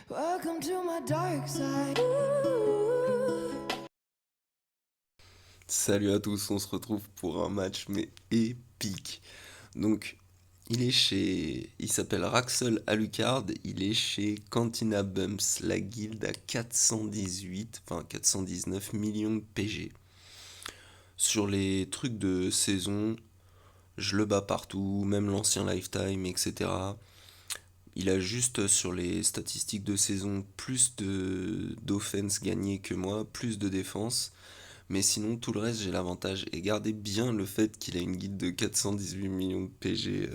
Welcome to my dark side. Salut à tous, on se retrouve pour un match mais épique. Donc, il s'appelle Raxel Alucard, il est chez Cantina Bumps, la guilde à 418, enfin 419 millions de PG. Sur les trucs de saison, je le bats partout, même l'ancien Lifetime, etc. Il a juste sur les statistiques de saison plus de d'offense gagné que moi, plus de défense. Mais sinon, tout le reste, j'ai l'avantage. Et gardez bien le fait qu'il a une guide de 418 millions de PG.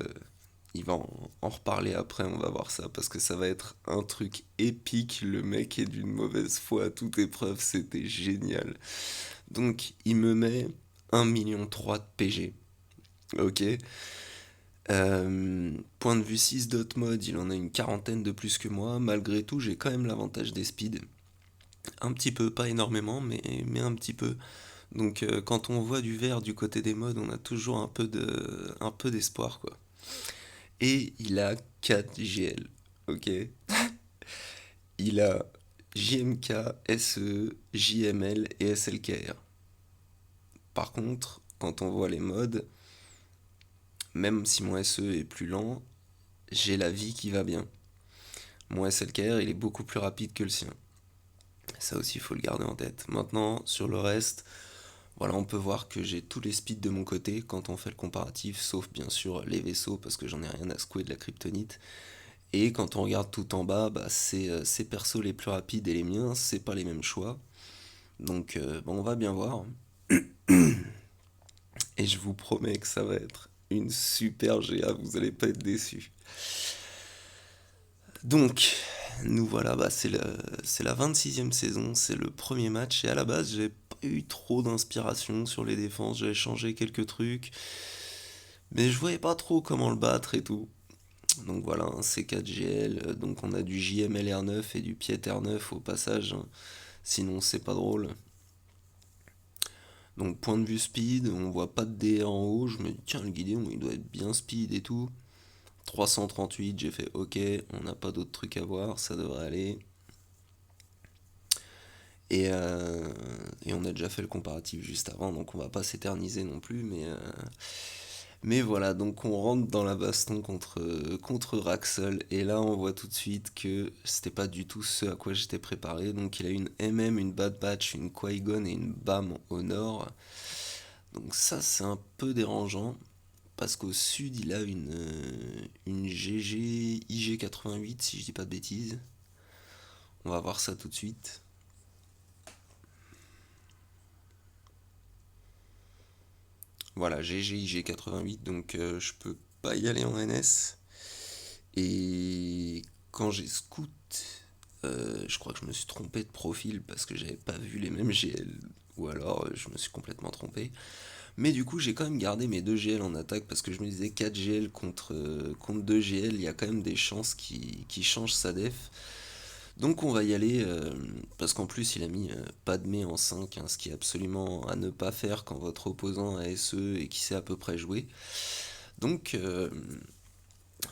Il va en reparler après, on va voir ça. Parce que ça va être un truc épique. Le mec est d'une mauvaise foi à toute épreuve. C'était génial. Donc, il me met 1,3 million de PG. Ok. Point de vue 6 dot mode, il en a une quarantaine de plus que moi. Malgré tout, j'ai quand même l'avantage des speeds. Un petit peu, pas énormément, mais un petit peu. Donc quand on voit du vert du côté des modes, on a toujours un peu d'espoir quoi. Et il a 4 GL, ok. Il a JMK, SE, JML et SLKR. Par contre, quand on voit les modes, même si mon SE est plus lent, j'ai la vie qui va bien. Mon SLKR, il est beaucoup plus rapide que le sien. Ça aussi, il faut le garder en tête. Maintenant, sur le reste, voilà, on peut voir que j'ai tous les speeds de mon côté quand on fait le comparatif, sauf bien sûr les vaisseaux parce que j'en ai rien à secouer de la kryptonite. Et quand on regarde tout en bas, bah, c'est ces persos les plus rapides et les miens, c'est pas les mêmes choix. Donc bon, on va bien voir. Et je vous promets que ça va être une super GA, vous allez pas être déçus. Donc, nous voilà, bah, c'est la 26e saison, c'est le premier match. Et à la base, j'ai pas eu trop d'inspiration sur les défenses, j'avais changé quelques trucs. Mais je voyais pas trop comment le battre et tout. Donc voilà, un C4GL, donc on a du JMLR9 et du Piet R9 au passage, hein. Sinon c'est pas drôle. Donc point de vue speed, on voit pas de DR en haut, je me dis tiens le Guidéon il doit être bien speed et tout. 338, j'ai fait ok, on n'a pas d'autres trucs à voir, ça devrait aller. Et, euh, et on a déjà fait le comparatif juste avant, donc on va pas s'éterniser non plus, mais voilà, donc on rentre dans la baston contre Raxel, et là on voit tout de suite que c'était pas du tout ce à quoi j'étais préparé. Donc il a une MM, une Bad Batch, une Qui-Gon et une BAM au nord. Donc ça c'est un peu dérangeant, parce qu'au sud il a une GG IG88 si je dis pas de bêtises. On va voir ça tout de suite. Voilà, GG IG88, donc je peux pas y aller en NS. Et quand j'ai scout, je crois que je me suis trompé de profil parce que j'avais pas vu les mêmes GL. Ou alors je me suis complètement trompé. Mais du coup, j'ai quand même gardé mes 2 GL en attaque parce que je me disais 4 GL contre 2 GL, il y a quand même des chances qui changent sa def. Donc on va y aller parce qu'en plus il a mis Padmé en 5, hein, ce qui est absolument à ne pas faire quand votre opposant a SE et qui sait à peu près jouer. Donc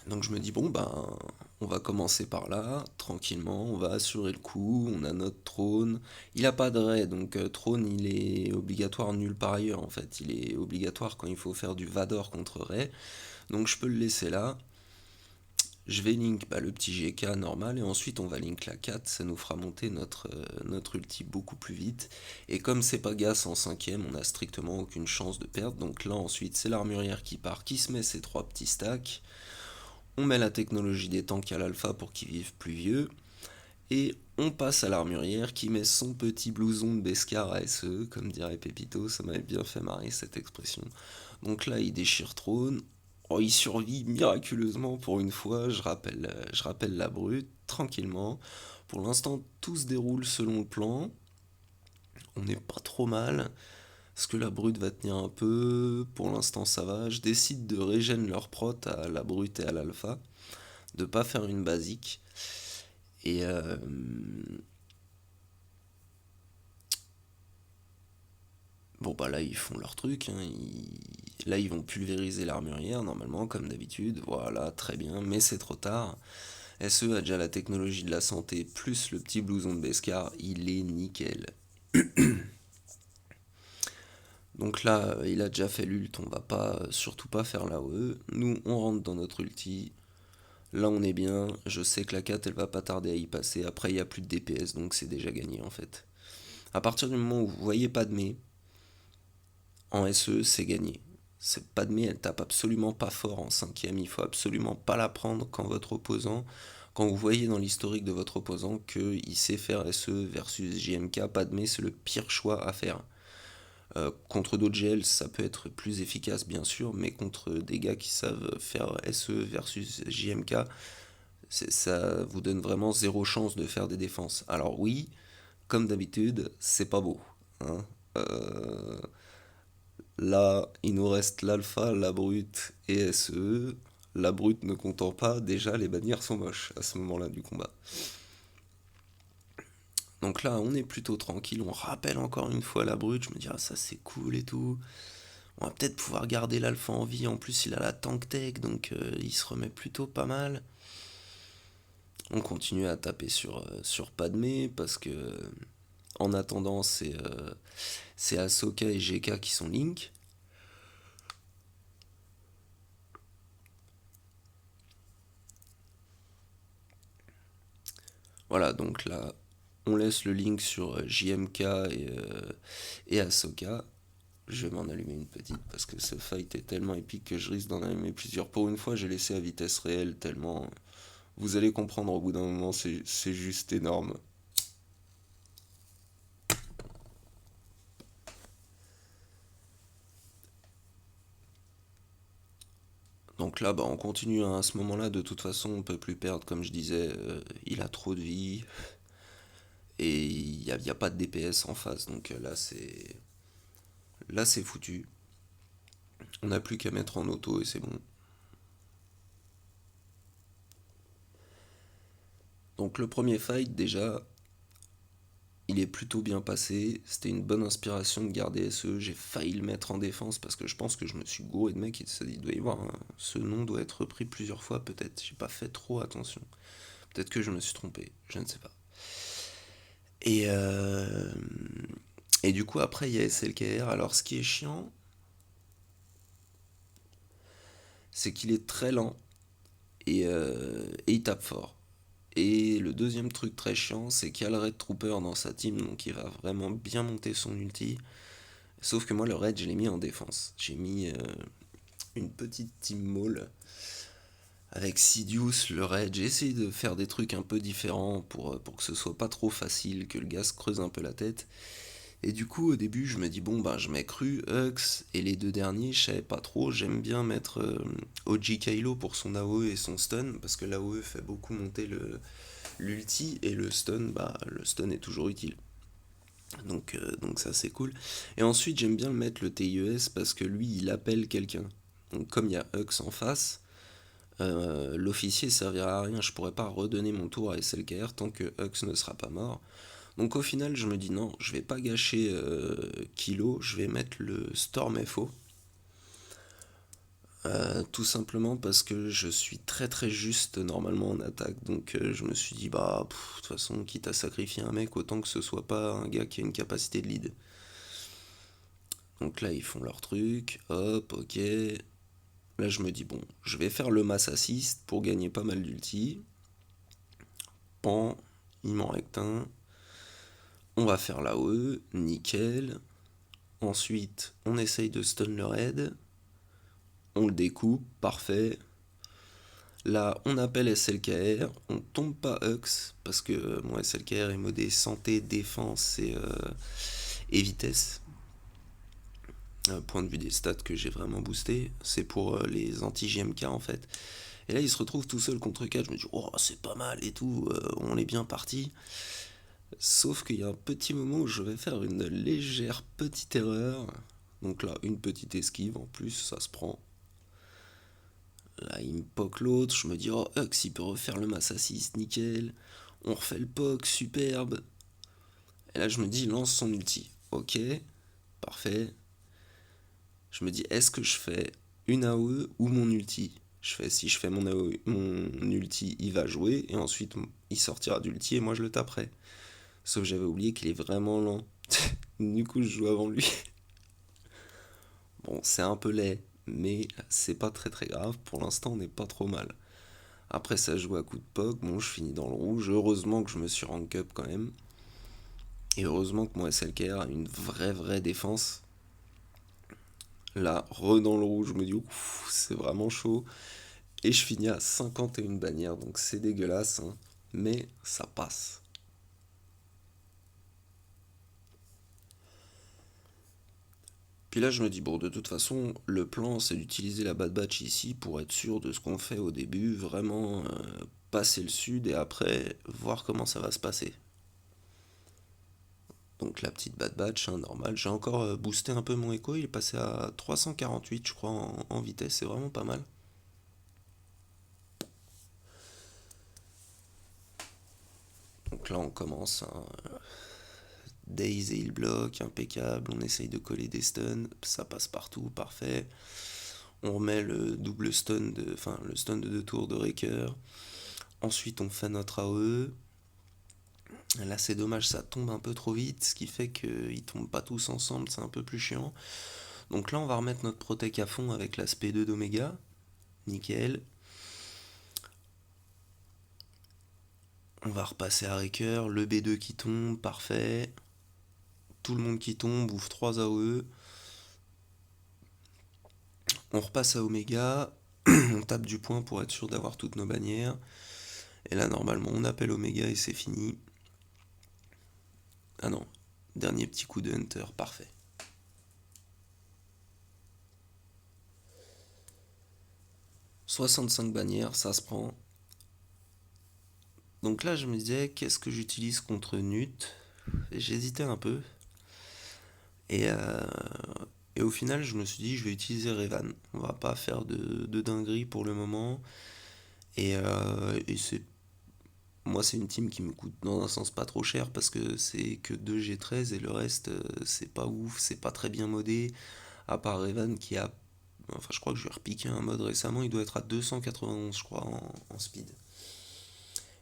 donc je me dis, bon, ben, on va commencer par là, tranquillement, on va assurer le coup, on a notre trône. Il a pas de raid, donc trône, il est obligatoire nulle part ailleurs, en fait. Il est obligatoire quand il faut faire du Vador contre Rey. Donc je peux le laisser là. Je vais link bah, le petit GK normal, et ensuite on va link la 4, ça nous fera monter notre ulti beaucoup plus vite. Et comme c'est pas Gas en 5ème, on a strictement aucune chance de perdre. Donc là ensuite c'est l'armurière qui part, qui se met ses 3 petits stacks. On met la technologie des tanks à l'alpha pour qu'ils vivent plus vieux. Et on passe à l'armurière qui met son petit blouson de Beskar à SE, comme dirait Pépito, ça m'avait bien fait marrer cette expression. Donc là, il déchire trône. Oh, il survit miraculeusement pour une fois, je rappelle la brute, tranquillement. Pour l'instant, tout se déroule selon le plan. On n'est pas trop mal. Est-ce que la brute va tenir un peu? Pour l'instant, ça va. Je décide de régène leur prot à la brute et à l'alpha, de pas faire une basique. Et bon, bah là, ils font leur truc, hein. Là, ils vont pulvériser l'armurière, normalement, comme d'habitude. Voilà, très bien, mais c'est trop tard. SE a déjà la technologie de la santé, plus le petit blouson de Beskar, il est nickel. Donc là, il a déjà fait l'ult, on va pas, surtout pas faire l'AOE. Nous, on rentre dans notre ulti. Là, on est bien. Je sais que la 4, elle va pas tarder à y passer. Après, il n'y a plus de DPS, donc c'est déjà gagné en fait. À partir du moment où vous voyez Padmé, en SE, c'est gagné. Padmé, elle tape absolument pas fort en 5ème. Il faut absolument pas la prendre quand vous voyez dans l'historique de votre opposant qu'il sait faire SE versus JMK, Padmé, c'est le pire choix à faire. Contre d'autres GL, ça peut être plus efficace, bien sûr, mais contre des gars qui savent faire SE versus JMK, ça vous donne vraiment zéro chance de faire des défenses. Alors oui, comme d'habitude, c'est pas beau, hein. Euh, Là, il nous reste l'alpha, la brute et SE. La brute ne comptant pas, déjà les bannières sont moches à ce moment-là du combat. Donc là, on est plutôt tranquille, on rappelle encore une fois la brute, je me dis ah ça c'est cool et tout. On va peut-être pouvoir garder l'alpha en vie, en plus il a la tank tech, donc il se remet plutôt pas mal. On continue à taper sur Padmé, parce que en attendant c'est Ahsoka et GK qui sont Link. Voilà, donc là, on laisse le link sur JMK et Ahsoka. Je vais m'en allumer une petite parce que ce fight est tellement épique que je risque d'en allumer plusieurs. Pour une fois, j'ai laissé à vitesse réelle tellement. Vous allez comprendre au bout d'un moment, c'est juste énorme. Donc là, bah, on continue, hein. À ce moment-là. De toute façon, on peut plus perdre, comme je disais. Il a trop de vie et il y a pas de DPS en face. Donc là c'est foutu. On n'a plus qu'à mettre en auto et c'est bon. Donc le premier fight, déjà, il est plutôt bien passé. C'était une bonne inspiration de garder SE. J'ai failli le mettre en défense parce que je pense que je me suis gouré de mec. Il doit y avoir ce nom doit être repris plusieurs fois peut-être. J'ai pas fait trop attention. Peut-être que je me suis trompé. Je ne sais pas. Et, euh, et du coup, après, il y a SLKR. Alors, ce qui est chiant, c'est qu'il est très lent et il tape fort. Et le deuxième truc très chiant, c'est qu'il y a le Red Trooper dans sa team, donc il va vraiment bien monter son ulti. Sauf que moi, le Red, je l'ai mis en défense. J'ai mis une petite team Maul avec Sidious, le Red. J'ai essayé de faire des trucs un peu différents pour que ce soit pas trop facile, que le gars se creuse un peu la tête. Et du coup, au début, je me dis, bon, bah, je mets Cru, Hux, et les deux derniers, je savais pas trop. J'aime bien mettre OG Kylo pour son AOE et son stun, parce que l'AOE fait beaucoup monter l'ulti, et le stun est toujours utile. Donc ça, c'est cool. Et ensuite, j'aime bien mettre le TIES, parce que lui, il appelle quelqu'un. Donc comme il y a Hux en face, l'officier servira à rien. Je pourrais pas redonner mon tour à SLKR tant que Hux ne sera pas mort. Donc au final, je me dis non, je vais pas gâcher Kilo, je vais mettre le Storm FO. Tout simplement parce que je suis très très juste normalement en attaque. Donc je me suis dit, bah, de toute façon, quitte à sacrifier un mec, autant que ce soit pas un gars qui a une capacité de lead. Donc là, ils font leur truc, hop, ok. Là, je me dis, bon, je vais faire le mass assist pour gagner pas mal d'ulti. Pan, il m'en reste un. On va faire la E, nickel. Ensuite, on essaye de stun le raid. On le découpe, parfait. Là, on appelle SLKR. On tombe pas Hux, parce que mon SLKR est modé santé, défense et vitesse. Point de vue des stats que j'ai vraiment boosté. C'est pour les anti-GMK en fait. Et là, il se retrouve tout seul contre 4. Je me dis, oh, c'est pas mal et tout. On est bien parti. Sauf qu'il y a un petit moment où je vais faire une légère petite erreur. Donc là, une petite esquive en plus, ça se prend. Là, il me poke l'autre. Je me dis, oh, Hux, il peut refaire le mass assist, nickel. On refait le poke, superbe. Et là, je me dis, il lance son ulti. Ok, parfait. Je me dis, est-ce que je fais une AOE ou mon ulti? Je fais, si je fais mon ulti, il va jouer, et ensuite il sortira d'ulti et moi je le taperai. Sauf que j'avais oublié qu'il est vraiment lent. Du coup, je joue avant lui. Bon, c'est un peu laid, mais c'est pas très très grave. Pour l'instant, on n'est pas trop mal. Après, ça joue à coup de poke. Bon, je finis dans le rouge. Heureusement que je me suis rank up quand même. Et heureusement que mon SLKR a une vraie défense. Là, dans le rouge, je me dis, ouf, c'est vraiment chaud. Et je finis à 51 bannières, donc c'est dégueulasse, hein, mais ça passe. Puis là, je me dis, bon, de toute façon, le plan, c'est d'utiliser la Bad Batch ici pour être sûr de ce qu'on fait au début, vraiment passer le sud et après voir comment ça va se passer. Donc la petite Bad Batch, hein, normal. J'ai encore boosté un peu mon écho, il est passé à 348, je crois, en vitesse, c'est vraiment pas mal. Donc là, on commence, hein. Daze et il bloque, impeccable, on essaye de coller des stuns, ça passe partout, parfait. On remet le double stun enfin le stun de 2 tours de Raker. Ensuite on fait notre AOE. Là c'est dommage, ça tombe un peu trop vite, ce qui fait qu'ils tombent pas tous ensemble, c'est un peu plus chiant. Donc là on va remettre notre protec à fond avec l'aspect 2 d'Oméga. Nickel. On va repasser à Raker, le B2 qui tombe, parfait. Tout le monde qui tombe, ouvre 3 AOE. On repasse à Oméga, on tape du point pour être sûr d'avoir toutes nos bannières. Et là, normalement, on appelle Oméga et c'est fini. Ah non, dernier petit coup de Hunter, parfait. « 65 bannières, ça se prend. Donc là, je me disais, qu'est-ce que j'utilise contre Nut? J'hésitais un peu. Et, euh, et au final, je me suis dit, je vais utiliser Revan. On va pas faire de dinguerie pour le moment. Et moi, c'est une team qui me coûte dans un sens pas trop cher parce que c'est que 2 G13 et le reste, c'est pas ouf, c'est pas très bien modé. À part Revan qui a. Enfin, je crois que je vais repiquer un mode récemment, il doit être à 291, je crois, en speed.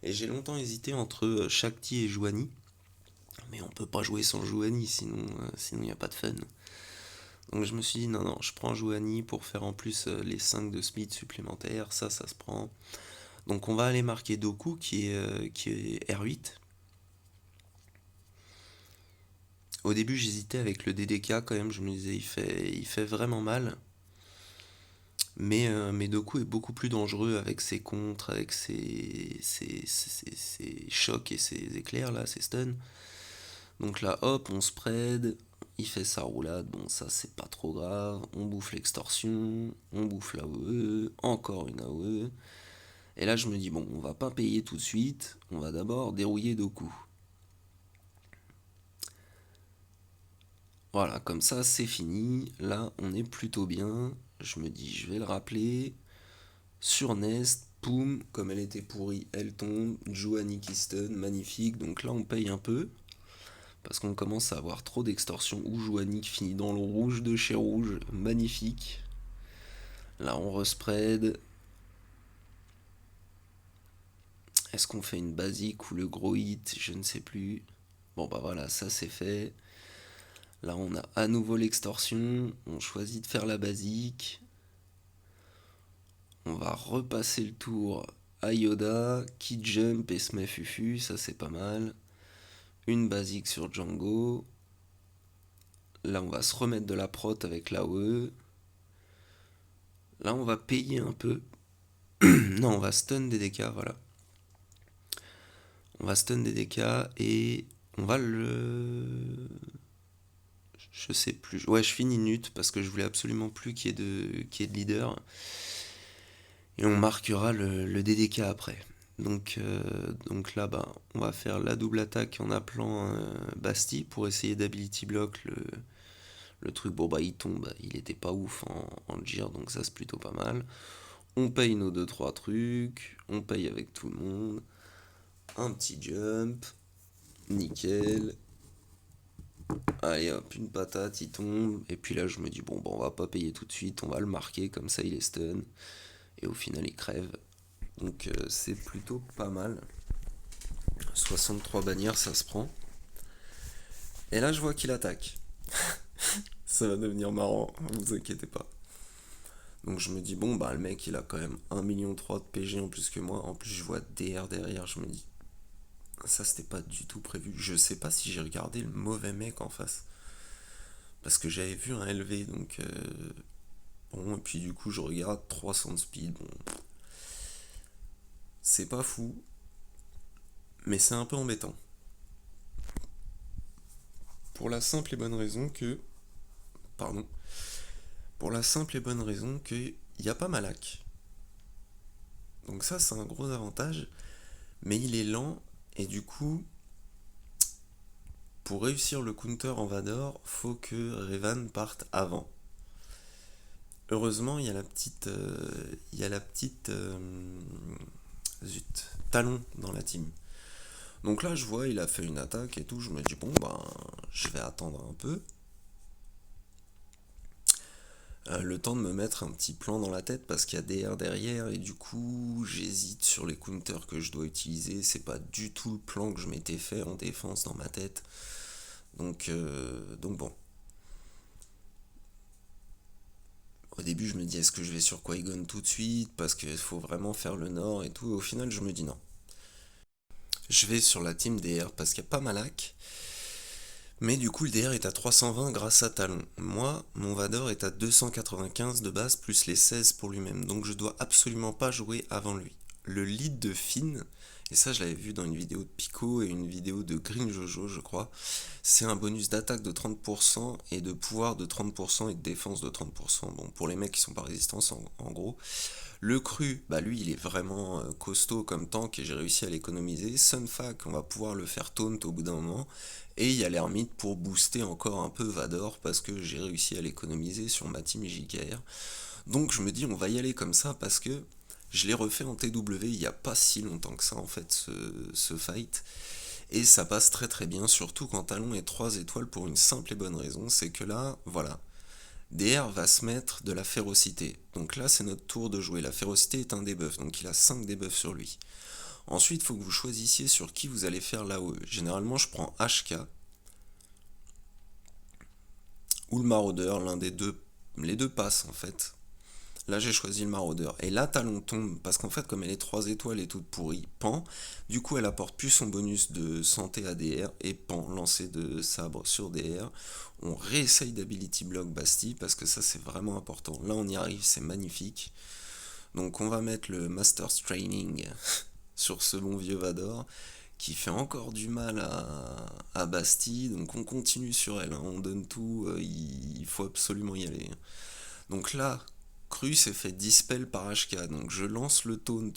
Et j'ai longtemps hésité entre Shakti et Juani. Mais on peut pas jouer sans Juani, sinon il n'y a pas de fun. Donc je me suis dit, non, je prends Juani pour faire en plus les 5 de speed supplémentaires, ça se prend. Donc on va aller marquer Doku qui est R8. Au début j'hésitais avec le DDK quand même, je me disais il fait vraiment mal. Mais Doku est beaucoup plus dangereux avec ses contres, avec ses chocs et ses éclairs là, ses stuns. Donc là hop, on spread, il fait sa roulade, bon ça c'est pas trop grave, on bouffe l'extorsion, on bouffe l'AOE, encore une AOE. Et là je me dis bon, on va pas payer tout de suite, on va d'abord dérouiller Doku. Voilà, comme ça c'est fini, là on est plutôt bien, je me dis je vais le rappeler, sur Nest, poum, comme elle était pourrie, elle tombe, Juani qui stun, magnifique, donc là on paye un peu, parce qu'on commence à avoir trop d'extorsion, ou Juani qui finit dans le rouge de chez rouge, magnifique. Là on respread, est-ce qu'on fait une basique ou le gros hit, je ne sais plus. Bon bah voilà, ça c'est fait. Là on a à nouveau l'extorsion, on choisit de faire la basique. On va repasser le tour à Yoda, qui jump et se met fufu, ça c'est pas mal. Une basique sur Django. Là on va se remettre de la prot avec l'AOE. Là on va payer un peu. Non, on va stun des DK, voilà. On va stun des DK et on va le... Je sais plus. Ouais, je finis Nut parce que je voulais absolument plus qu'il y ait de leader. Et on marquera le DDK après. Donc là, bah, on va faire la double attaque en appelant Basti pour essayer d'ability block le truc. Bon, bah, il tombe, il était pas ouf en Gir, donc ça c'est plutôt pas mal. On paye nos 2-3 trucs, on paye avec tout le monde. Un petit jump, nickel. Allez hop, une patate, il tombe. Et puis là, je me dis, bon, bah, on va pas payer tout de suite, on va le marquer, comme ça il est stun. et au final il crève. Donc c'est plutôt pas mal. 63 bannières, ça se prend. Et là je vois qu'il attaque. Ça va devenir marrant, vous inquiétez pas. Donc je me dis, bon, bah le mec il a quand même 1,3 million de PG en plus que moi. En plus je vois DR derrière, je me dis, ça c'était pas du tout prévu. Je sais pas si j'ai regardé le mauvais mec en face. Parce que j'avais vu un LV, donc bon, et puis du coup je regarde 300 de speed. Bon, c'est pas fou, mais c'est un peu embêtant. Pour la simple et bonne raison que. Pardon. Pour la simple et bonne raison qu'il n'y a pas Malak. Donc ça c'est un gros avantage, mais il est lent, et du coup, pour réussir le counter en Vador, faut que Revan parte avant. Heureusement, il y a la petite. Il y a la petite. Zut. Talon dans la team. Donc là, je vois, il a fait une attaque et tout. Je me dis, bon, ben, je vais attendre un peu. Le temps de me mettre un petit plan dans la tête parce qu'il y a DR derrière et du coup, j'hésite sur les counters que je dois utiliser. C'est pas du tout le plan que je m'étais fait en défense dans ma tête. Donc bon. Au début, je me dis, est-ce que je vais sur Qui-Gon tout de suite parce qu'il faut vraiment faire le nord et tout. Et au final, je me dis non. Je vais sur la team DR parce qu'il y a pas Malak. Mais du coup, le DR est à 320 grâce à Talon. Moi, mon Vador est à 295 de base, plus les 16 pour lui-même. Donc je dois absolument pas jouer avant lui. Le lead de Finn, et ça je l'avais vu dans une vidéo de Pico et une vidéo de Green Jojo, je crois, c'est un bonus d'attaque de 30% et de pouvoir de 30% et de défense de 30%. Bon, pour les mecs qui sont pas résistants, en gros. Le cru, bah lui il est vraiment costaud comme tank et j'ai réussi à l'économiser. Sunfac, on va pouvoir le faire taunt au bout d'un moment. Et il y a l'ermite pour booster encore un peu Vador parce que j'ai réussi à l'économiser sur ma team JKR. Donc je me dis on va y aller comme ça parce que je l'ai refait en TW il n'y a pas si longtemps que ça en fait ce fight. Et ça passe très très bien, surtout quand Talon est 3 étoiles pour une simple et bonne raison, c'est que là, voilà, DR va se mettre de la férocité. Donc là, c'est notre tour de jouer. La férocité est un debuff, donc il a 5 debuffs sur lui. Ensuite, il faut que vous choisissiez sur qui vous allez faire l'AOE. Généralement, je prends HK ou le maraudeur, l'un des deux. Les deux passent en fait. Là, j'ai choisi le maraudeur. Et là, Talon tombe, parce qu'en fait, comme elle est 3 étoiles et toute pourrie, pan, du coup, elle apporte plus son bonus de santé à DR, et pan, lancer de sabre sur DR. On réessaye d'ability block Bastille, parce que ça, c'est vraiment important. Là, on y arrive, c'est magnifique. Donc, on va mettre le Master's Training sur ce bon vieux Vador, qui fait encore du mal à Bastille. Donc, on continue sur elle, hein. On donne tout, il faut absolument y aller. Donc là, Cru s'est fait dispel par HK, donc je lance le taunt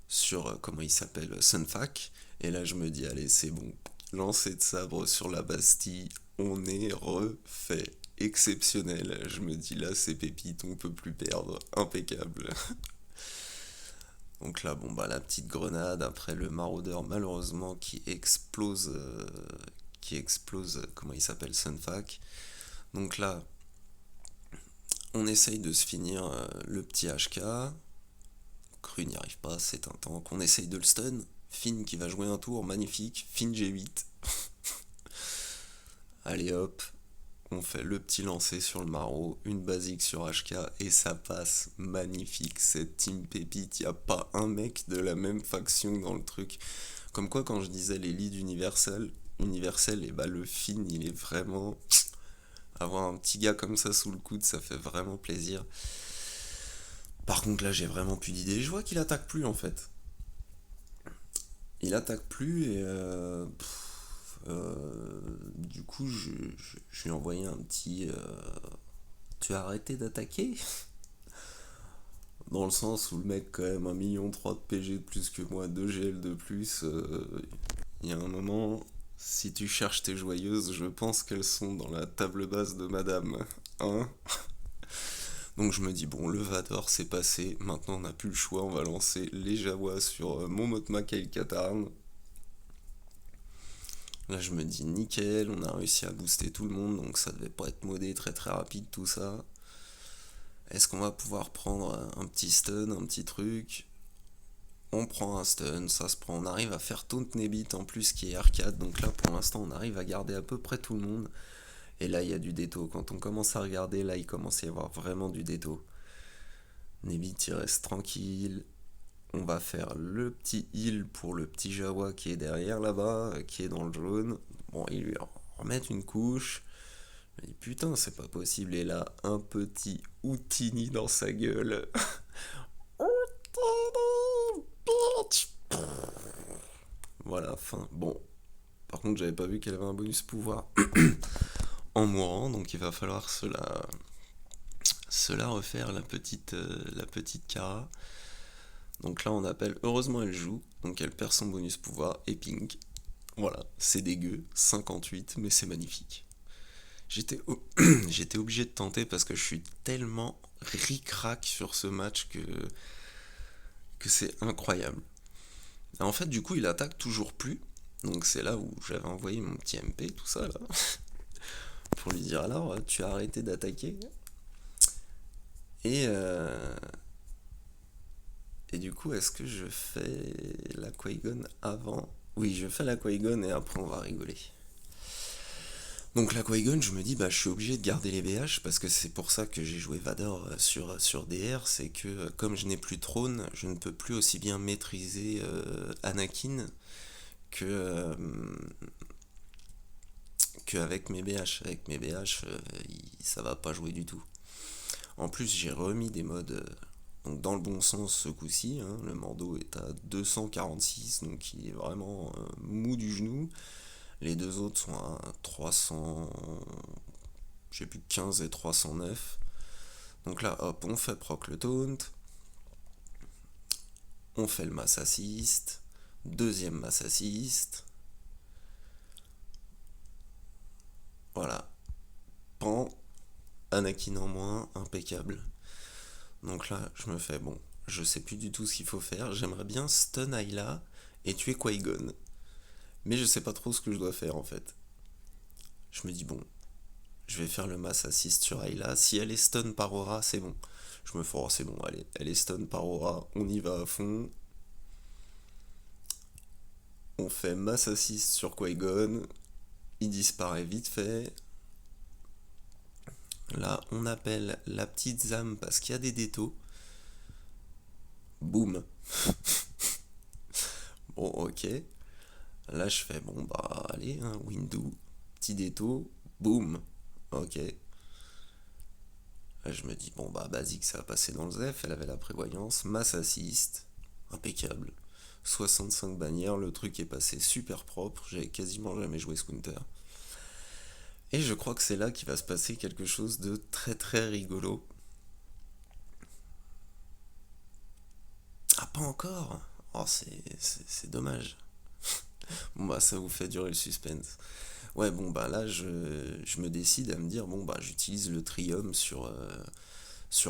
sur comment il s'appelle, Sunfac, et là je me dis allez c'est bon, lancer de sabre sur la Bastille, on est refait, exceptionnel, je me dis là c'est pépite, on peut plus perdre, impeccable. Donc là bon bah la petite grenade, après le maraudeur malheureusement qui explose, comment il s'appelle, Sunfac. Donc là on essaye de se finir le petit HK. Cru n'y arrive pas, c'est un tank. On essaye de le stun. Finn qui va jouer un tour, magnifique. Finn G8. Allez hop, on fait le petit lancer sur le maraud, une basique sur HK et ça passe magnifique. Cette team pépite, il n'y a pas un mec de la même faction dans le truc. Comme quoi, quand je disais les leads universels, et bah le Finn, il est vraiment. Avoir un petit gars comme ça sous le coude, ça fait vraiment plaisir. Par contre, là, j'ai vraiment plus d'idées. Je vois qu'il attaque plus en fait. Il attaque plus et du coup, je lui ai envoyé un petit. Tu as arrêté d'attaquer. Dans le sens où le mec, quand même, 1,3 million de PG de plus que moi, 2 GL de plus. Il y a un moment, si tu cherches tes joyeuses, je pense qu'elles sont dans la table basse de madame. Hein. Donc je me dis, bon, le Vador c'est passé, maintenant on n'a plus le choix, on va lancer les Jawa sur mon Motma Kail Katarn. Là je me dis, nickel, on a réussi à booster tout le monde, donc ça devait pas être modé très très rapide tout ça. Est-ce qu'on va pouvoir prendre un petit stun, un petit truc? On prend un stun, ça se prend, on arrive à faire taunt Nebit en plus qui est arcade, donc là pour l'instant on arrive à garder à peu près tout le monde. Et là il y a du déto, quand on commence à regarder, là il commence à y avoir vraiment du déto. Nebit il reste tranquille, on va faire le petit heal pour le petit Jawa qui est derrière là-bas, qui est dans le jaune. Bon, il lui remet une couche. Je me dis putain, c'est pas possible. Et là, un petit Outini dans sa gueule. Outini, bitch. Voilà, fin. Bon, par contre, j'avais pas vu qu'elle avait un bonus pouvoir en mourant, donc il va falloir cela refaire la petite Kara. Donc là, on appelle. Heureusement, elle joue, donc elle perd son bonus pouvoir et pink. Voilà, c'est dégueu, 58, mais c'est magnifique. J'étais j'étais obligé de tenter parce que je suis tellement ric-rac sur ce match que c'est incroyable. Et en fait, du coup, il attaque toujours plus. Donc c'est là où j'avais envoyé mon petit MP, tout ça, là, pour lui dire alors, tu as arrêté d'attaquer. Et, euh, et du coup, est-ce que je fais la Qui-Gon avant? Oui, je fais la Qui-Gon et après on va rigoler. Donc la Qui-Gon, je me dis, bah, je suis obligé de garder les BH parce que c'est pour ça que j'ai joué Vador sur DR, c'est que comme je n'ai plus Trône, je ne peux plus aussi bien maîtriser Anakin que qu'avec mes BH. Avec mes BH, ça va pas jouer du tout. En plus, j'ai remis des modes donc dans le bon sens ce coup-ci. Hein, le Mando est à 246, donc il est vraiment mou du genou. Les deux autres sont à 300, je sais plus, 15 et 309. Donc là, hop, on fait proc le taunt, on fait le mass assist, deuxième mass assist. Voilà, pan, Anakin en moins, impeccable. Donc là, je me fais, bon, je sais plus du tout ce qu'il faut faire. J'aimerais bien stun Ayla et tuer Qui-Gon. Mais je sais pas trop ce que je dois faire en fait. Je me dis, bon, je vais faire le mass assist sur Ayla. Si elle est stun par aura, c'est bon. Je me fais, oh, c'est bon, allez, elle est stun par aura, on y va à fond. On fait mass assist sur Qui-Gon. Il disparaît vite fait. Là, on appelle la petite Zam parce qu'il y a des détos. Boum. Bon, ok. Là, je fais, bon, bah, allez, hein, Windu, petit déto, boum. Ok. Là, je me dis, bon, bah, basique, ça va passer dans le ZEF. Elle avait la prévoyance. Mass assist. Impeccable. 65 bannières, le truc est passé super propre. J'avais quasiment jamais joué Scounter. Et je crois que c'est là qu'il va se passer quelque chose de très très rigolo. Ah, pas encore. Oh, c'est dommage. Bon, bah, ça vous fait durer le suspense. Ouais, bon, bah là, je me décide à me dire, bon, bah, j'utilise le Trium sur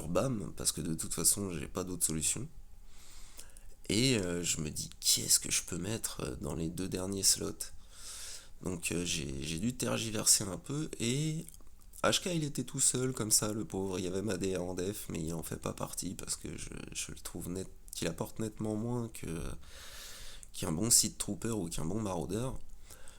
BAM, parce que de toute façon, j'ai pas d'autre solution. Et je me dis, qui est-ce que je peux mettre dans les deux derniers slots? Donc j'ai dû tergiverser un peu, et HK, il était tout seul, comme ça, le pauvre. Il y avait Madea en def, mais il en fait pas partie, parce que je le trouve net, qu'il apporte nettement moins qu'un bon Seed Trooper ou qu'un bon maraudeur.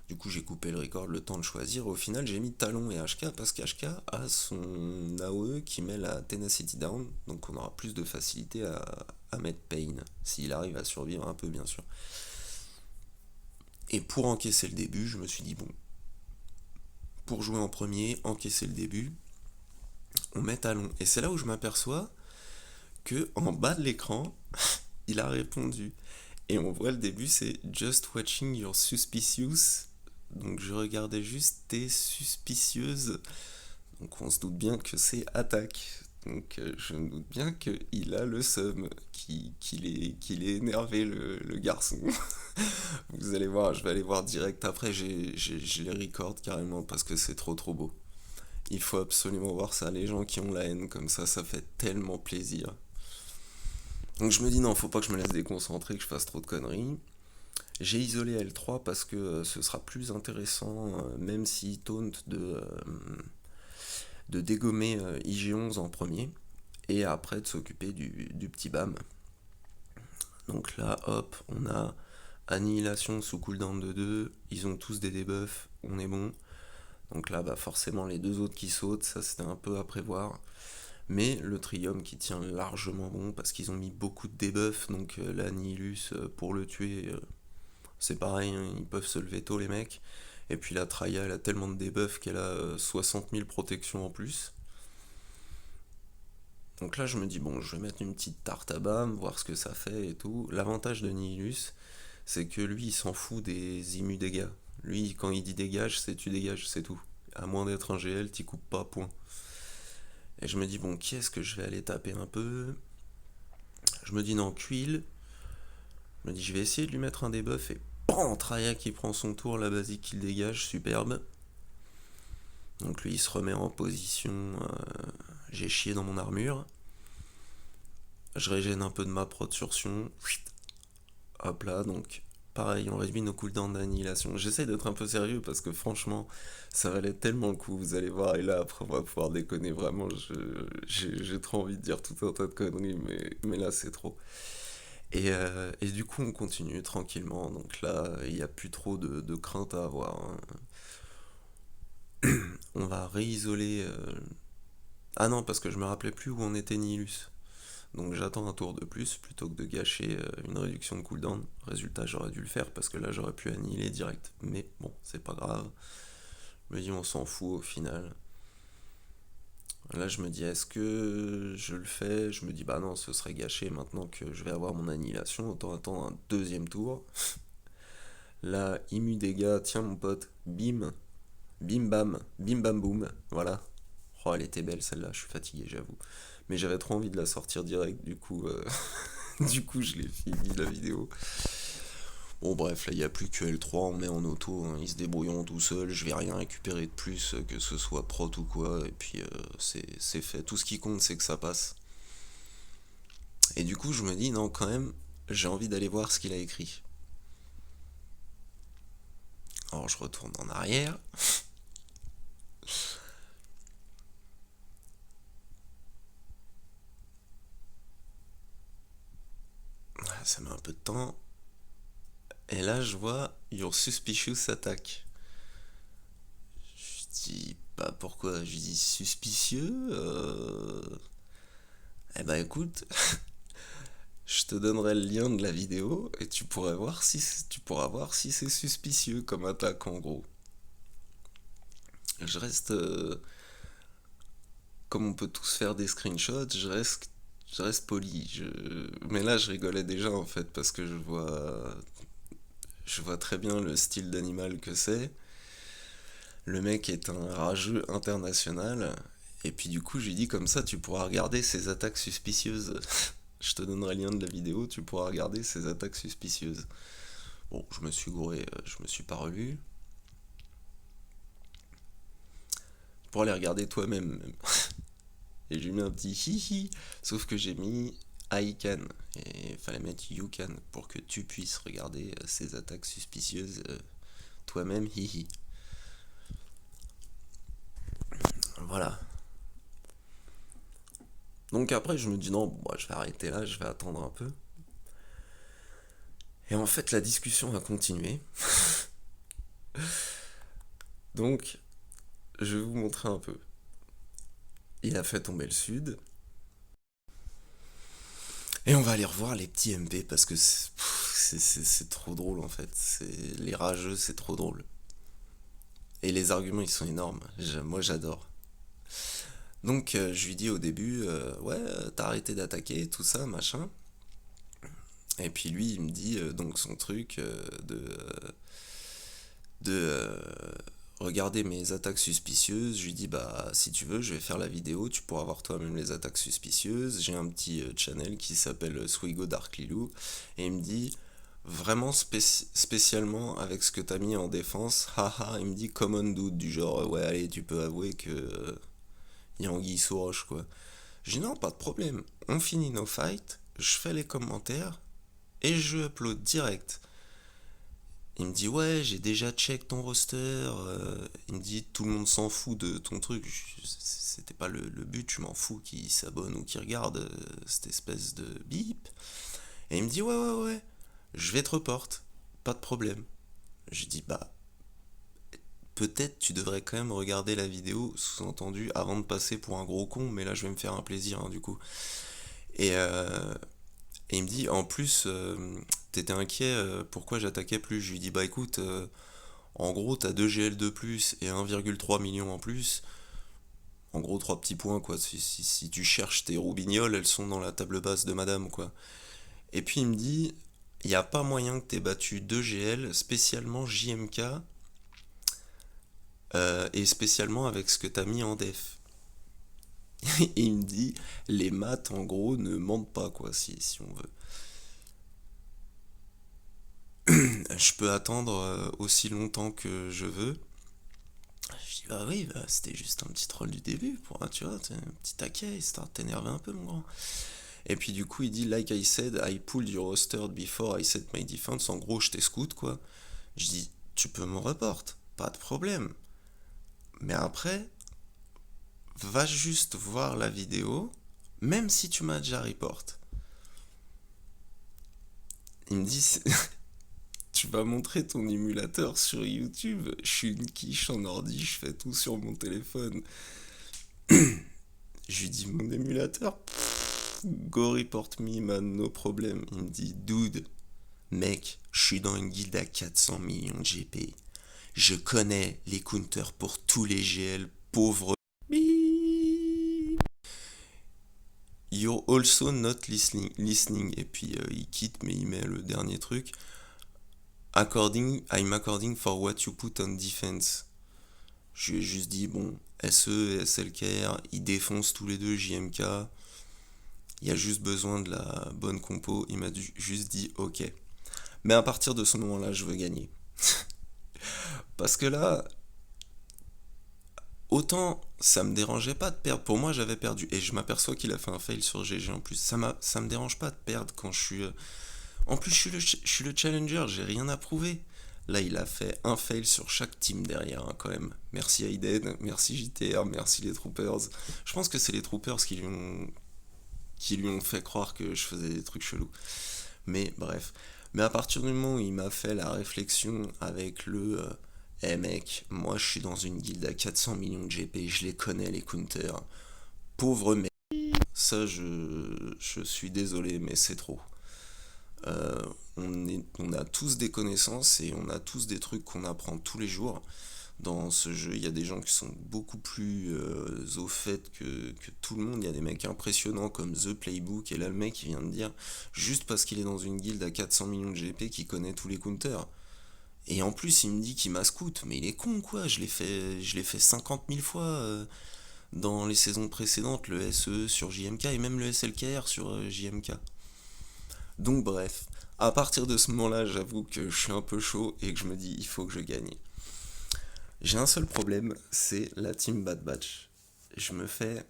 Du coup, j'ai coupé le record, le temps de choisir. Au final, j'ai mis Talon et HK parce qu'HK a son AOE qui met la Tenacity down. Donc, on aura plus de facilité à mettre Pain s'il arrive à survivre un peu, bien sûr. Et pour encaisser le début, je me suis dit, bon, pour jouer en premier, encaisser le début, on met Talon. Et c'est là où je m'aperçois que en bas de l'écran, il a répondu. Et on voit le début, c'est Just watching your suspicious. Donc je regardais juste tes suspicieuses. Donc on se doute bien que c'est attaque. Donc je me doute bien qu'il a le seum, qu'il est énervé le garçon. Vous allez voir, je vais aller voir direct après, je les record carrément parce que c'est trop trop beau. Il faut absolument voir ça, les gens qui ont la haine comme ça fait tellement plaisir. Donc je me dis non, faut pas que je me laisse déconcentrer, que je fasse trop de conneries. J'ai isolé L3 parce que ce sera plus intéressant, même s'il taunt de dégommer IG11 en premier. et après de s'occuper du petit BAM. Donc là, hop, on a Annihilation sous cooldown de 2, ils ont tous des debuffs, on est bon. Donc là, bah forcément, les deux autres qui sautent, ça c'était un peu à prévoir. Mais le Trium qui tient largement bon parce qu'ils ont mis beaucoup de debuffs, donc la Nihilus pour le tuer, c'est pareil, hein, ils peuvent se lever tôt les mecs. Et puis la Traya, elle a tellement de debuffs qu'elle a 60 000 protections en plus. Donc là, je me dis, bon, je vais mettre une petite tarte à bam, voir ce que ça fait et tout. L'avantage de Nihilus, c'est que lui, il s'en fout des immus dégâts. Lui, quand il dit dégage, c'est tu dégages, c'est tout. À moins d'être un GL, t'y coupes pas, point. Et je me dis, bon, qui est-ce que je vais aller taper un peu? Je me dis, non, Quill. Je me dis, je vais essayer de lui mettre un debuff et PAM, Traya qui prend son tour, la basique qu'il dégage, superbe. Donc lui, il se remet en position. J'ai chié dans mon armure. Je régène un peu de ma prot sur Sion. Hop là, donc pareil, on réduit nos cooldowns d'annihilation. J'essaie d'être un peu sérieux parce que franchement, ça valait tellement le coup, vous allez voir. Et là, après, on va pouvoir déconner vraiment. J'ai trop envie de dire tout un tas de conneries, mais là, c'est trop. Et du coup, on continue tranquillement. Donc là, il n'y a plus trop de crainte à avoir, hein. On va réisoler. Ah non, parce que je me rappelais plus où on était Nihilus. Donc j'attends un tour de plus plutôt que de gâcher une réduction de cooldown. Résultat, j'aurais dû le faire parce que là j'aurais pu annihiler direct. Mais bon, c'est pas grave. Je me dis, on s'en fout au final. Là, je me dis, est-ce que je le fais? Je me dis, bah non, ce serait gâché maintenant que je vais avoir mon annihilation. Autant attendre un deuxième tour. Là, immu dégâts, tiens mon pote, bim, bim bam boum. Voilà. Oh, elle était belle celle-là, je suis fatigué, j'avoue. Mais j'avais trop envie de la sortir direct, du coup, du coup je l'ai fini la vidéo. Bon bref, là il n'y a plus que L3, on met en auto, hein, ils se débrouilleront tout seuls, je vais rien récupérer de plus, que ce soit prot ou quoi, et puis c'est fait. Tout ce qui compte c'est que ça passe. Et du coup je me dis, non quand même, j'ai envie d'aller voir ce qu'il a écrit. Alors je retourne en arrière. Ça met un peu de temps. Et là je vois Your Suspicious Attack. Je dis, bah pourquoi? Je dis suspicieux. Eh bah écoute, je te donnerai le lien de la vidéo et tu pourras voir si c'est suspicieux comme attaque en gros. Je reste, comme on peut tous faire des screenshots, je reste poli. Mais là je rigolais déjà en fait parce que je vois très bien le style d'animal que c'est. Le mec est un rageux international. Et puis du coup, j'ai dit comme ça, tu pourras regarder ses attaques suspicieuses. Je te donnerai le lien de la vidéo, tu pourras regarder ses attaques suspicieuses. Bon, je me suis gouré, je me suis pas relu. Pour les regarder toi-même. Et j'ai mis un petit hihi. Sauf que j'ai mis I can. Et il fallait mettre you can pour que tu puisses regarder ses attaques suspicieuses toi-même. Hihi. Voilà. Donc après, je me dis non, bon, je vais arrêter là, je vais attendre un peu. Et en fait, la discussion va continuer. Donc, je vais vous montrer un peu. Il a fait tomber le sud. Et on va aller revoir les petits MP parce que c'est trop drôle en fait. Les rageux, c'est trop drôle. Et les arguments, ils sont énormes. Moi, j'adore. Donc, je lui dis au début, ouais, t'as arrêté d'attaquer, tout ça, machin. Et puis lui, il me dit donc son truc de regarder mes attaques suspicieuses. Je lui dis, bah si tu veux, je vais faire la vidéo, tu pourras voir toi-même les attaques suspicieuses. J'ai un petit channel qui s'appelle Swigo Dark Lilou. Et il me dit, vraiment spécialement avec ce que t'as mis en défense, haha, il me dit common dude, du genre, ouais, allez, tu peux avouer que y a anguille sous roche, quoi. Je dis, non, pas de problème, on finit nos fights, je fais les commentaires, et je upload direct. Il me dit ouais, j'ai déjà check ton roster. Il me dit tout le monde s'en fout de ton truc. C'était pas le but, je m'en fous qui s'abonne ou qui regarde cette espèce de bip. Et il me dit ouais, je vais te report, pas de problème. Je dis bah peut-être tu devrais quand même regarder la vidéo, sous-entendu, avant de passer pour un gros con, mais là je vais me faire un plaisir du coup. Et, euh, et il me dit en plus t'étais inquiet pourquoi j'attaquais plus. Je lui dis bah écoute, en gros t'as 2 GL de plus et 1,3 million en plus. En gros 3 petits points quoi. Si tu cherches tes roubignoles, elles sont dans la table basse de madame quoi. Et puis il me dit, il n'y a pas moyen que t'aies battu 2 GL, spécialement JMK, et spécialement avec ce que t'as mis en def. Et il me dit, les maths en gros ne mentent pas quoi, si on veut. Je peux attendre aussi longtemps que je veux. Je dis, bah oui, bah, c'était juste un petit troll du début, pour, tu vois, un petit taquet, histoire de t'énerver un peu mon grand. Et puis du coup, il dit, like I said, I pulled your roster before I set my defense. En gros, je t'escoute, quoi. Je dis, tu peux me report, pas de problème. Mais après, va juste voir la vidéo, même si tu m'as déjà report. Il me dit, tu vas montrer ton émulateur sur YouTube. Je suis une quiche en ordi, je fais tout sur mon téléphone. Je lui dis, mon émulateur, go report me, man, no problem. Il me dit, dude, mec, je suis dans une guilde à 400 millions de GP. Je connais les counters pour tous les GL, pauvre. You're also not listening. Et puis il quitte, mais il met le dernier truc. I'm according for what you put on defense. Je lui ai juste dit, bon, SE et SLKR, ils défoncent tous les deux JMK. Il y a juste besoin de la bonne compo. Il m'a juste dit, ok. Mais à partir de ce moment-là, je veux gagner. Parce que là, autant ça me dérangeait pas de perdre. Pour moi, j'avais perdu. Et je m'aperçois qu'il a fait un fail sur GG en plus. Ça me dérange pas de perdre quand je suis. En plus, je suis le challenger, j'ai rien à prouver. Là, il a fait un fail sur chaque team derrière, hein, quand même. Merci Aiden, merci JTR, merci les Troopers. Je pense que c'est les Troopers qui lui ont fait croire que je faisais des trucs chelous. Mais bref. Mais à partir du moment où il m'a fait la réflexion avec le Eh mec, moi je suis dans une guilde à 400 millions de GP, je les connais les counters. Pauvre mec. Ça, je suis désolé, mais c'est trop. On a tous des connaissances et on a tous des trucs qu'on apprend tous les jours. Dans ce jeu, il y a des gens qui sont beaucoup plus au fait que tout le monde. Il y a des mecs impressionnants comme The Playbook. Et là, le mec, il vient de dire, juste parce qu'il est dans une guilde à 400 millions de GP, qu'il connaît tous les counters. Et en plus, il me dit qu'il m'a scout. Mais il est con, quoi. Je l'ai fait 50 000 fois dans les saisons précédentes. Le SE sur JMK et même le SLKR sur JMK. Donc bref, à partir de ce moment-là, j'avoue que je suis un peu chaud et que je me dis il faut que je gagne. J'ai un seul problème, c'est la team Bad Batch. Je me fais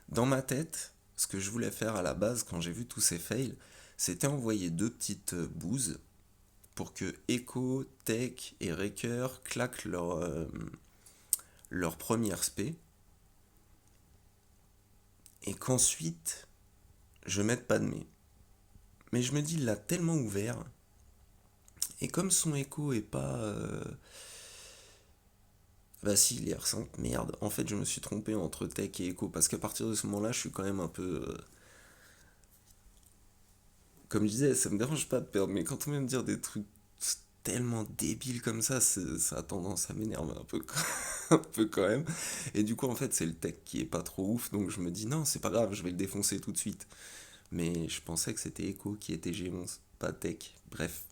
dans ma tête, ce que je voulais faire à la base quand j'ai vu tous ces fails, c'était envoyer deux petites bouses pour que Echo, Tech et Wrecker claquent leur première spé et qu'ensuite je mette Padmé. Mais je me dis, il l'a tellement ouvert. Et comme son écho est pas. Bah si, il est R5, merde. En fait, je me suis trompé entre Tech et Echo. Parce qu'à partir de ce moment-là, je suis quand même un peu. Comme je disais, ça me dérange pas de perdre. Mais quand on vient me dire des trucs tellement débiles comme ça a tendance à m'énerver un peu, un peu quand même. Et du coup, en fait, c'est le Tech qui est pas trop ouf. Donc je me dis, non, c'est pas grave, je vais le défoncer tout de suite. Mais je pensais que c'était Echo qui était G11, pas Tech. Bref.